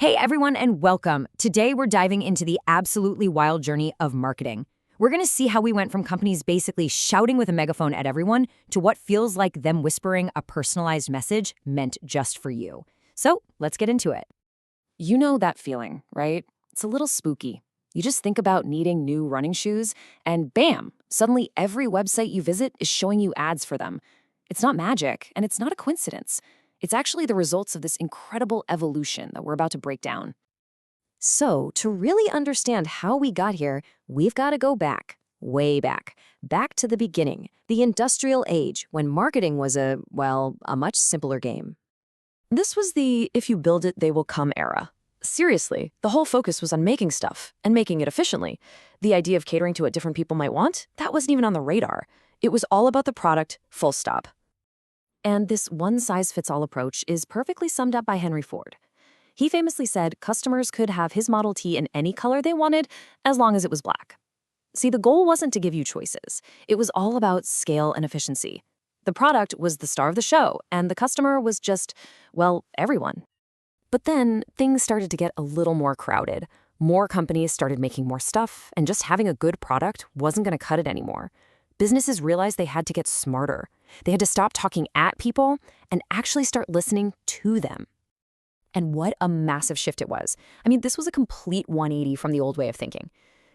Hey everyone, and welcome. Today we're diving into the absolutely wild journey of marketing. We're going to see how we went from companies basically shouting with a megaphone at everyone to what feels like them whispering a personalized message meant just for you. So let's get into it. You know that feeling, right? It's a little spooky. You just think about needing new running shoes, and bam, suddenly every website you visit is showing you ads for them. It's not magic, and it's not a coincidence. It's actually the results of this incredible evolution that we're about to break down. So, to really understand how we got here, we've got to go back, way back, back to the beginning, the industrial age, when marketing was a much simpler game. This was the if you build it, they will come era. Seriously, the whole focus was on making stuff and making it efficiently. The idea of catering to what different people might want, that wasn't even on the radar. It was all about the product, full stop. And this one-size-fits-all approach is perfectly summed up by Henry Ford. He famously said customers could have his Model T in any color they wanted as long as it was black. See, the goal wasn't to give you choices. It was all about scale and efficiency. The product was the star of the show, and the customer was just, everyone. But then things started to get a little more crowded. More companies started making more stuff, and just having a good product wasn't going to cut it anymore. Businesses realized they had to get smarter. They had to stop talking at people and actually start listening to them. And what a massive shift it was. I mean, this was a complete 180 from the old way of thinking.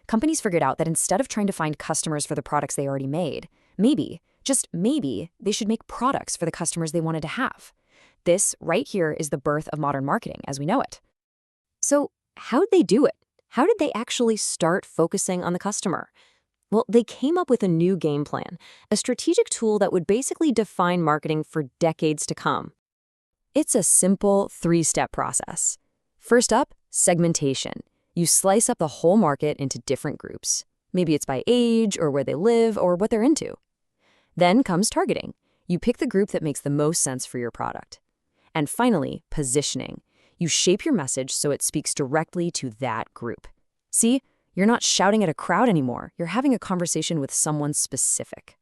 Companies figured out that instead of trying to find customers for the products they already made, maybe, just maybe, they should make products for the customers they wanted to have. This right here is the birth of modern marketing as we know it. So how did they do it? How did they actually start focusing on the customer? Well, they came up with a new game plan, a strategic tool that would basically define marketing for decades to come. It's a simple three-step process. First up, segmentation. You slice up the whole market into different groups. Maybe it's by age or where they live or what they're into. Then comes targeting. You pick the group that makes the most sense for your product. And finally, positioning. You shape your message so it speaks directly to that group. See? You're not shouting at a crowd anymore. You're having a conversation with someone specific.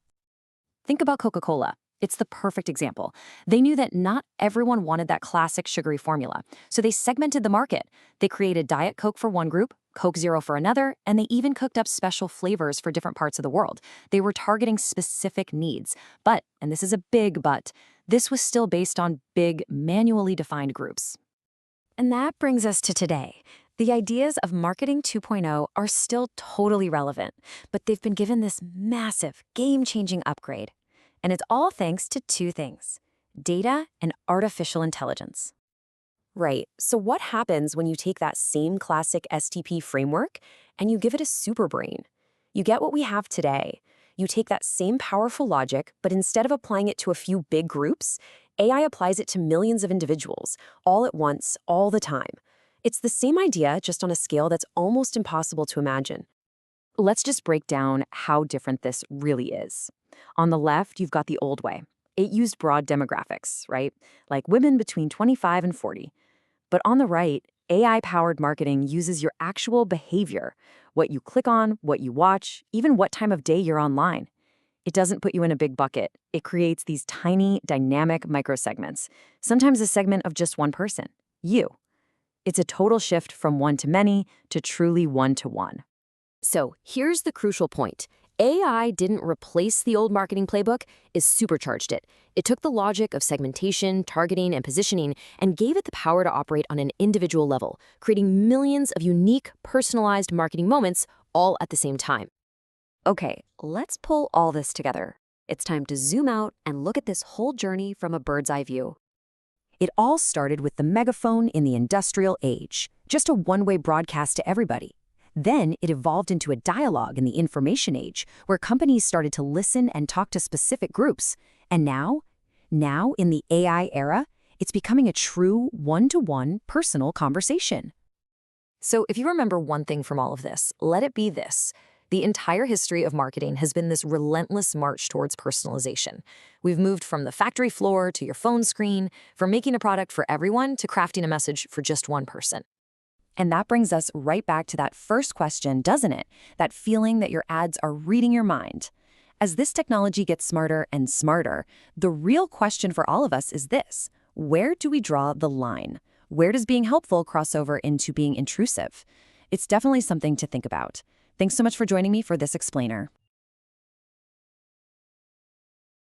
Think about Coca-Cola. It's the perfect example. They knew that not everyone wanted that classic sugary formula, so they segmented the market. They created Diet Coke for one group, Coke Zero for another, and they even cooked up special flavors for different parts of the world. They were targeting specific needs. But, and this is a big but, this was still based on big, manually defined groups. And that brings us to today. The ideas of Marketing 2.0 are still totally relevant, but they've been given this massive, game-changing upgrade. And it's all thanks to two things: data and artificial intelligence. Right, so what happens when you take that same classic STP framework and you give it a super brain? You get what we have today. You take that same powerful logic, but instead of applying it to a few big groups, AI applies it to millions of individuals, all at once, all the time. It's the same idea, just on a scale that's almost impossible to imagine. Let's just break down how different this really is. On the left, you've got the old way. It used broad demographics, right? Like women between 25 and 40. But on the right, AI-powered marketing uses your actual behavior, what you click on, what you watch, even what time of day you're online. It doesn't put you in a big bucket. It creates these tiny, dynamic micro-segments, sometimes a segment of just one person, you. It's a total shift from one-to-many to truly one-to-one. So here's the crucial point. AI didn't replace the old marketing playbook, it supercharged it. It took the logic of segmentation, targeting, and positioning and gave it the power to operate on an individual level, creating millions of unique, personalized marketing moments all at the same time. Okay, let's pull all this together. It's time to zoom out and look at this whole journey from a bird's eye view. It all started with the megaphone in the industrial age, just a one-way broadcast to everybody. Then it evolved into a dialogue in the information age, where companies started to listen and talk to specific groups. And now in the AI era, it's becoming a true one-to-one personal conversation. So if you remember one thing from all of this, let it be this. The entire history of marketing has been this relentless march towards personalization. We've moved from the factory floor to your phone screen, from making a product for everyone to crafting a message for just one person. And that brings us right back to that first question, doesn't it? That feeling that your ads are reading your mind. As this technology gets smarter and smarter, the real question for all of us is this: where do we draw the line? Where does being helpful cross over into being intrusive? It's definitely something to think about. Thanks so much for joining me for this explainer.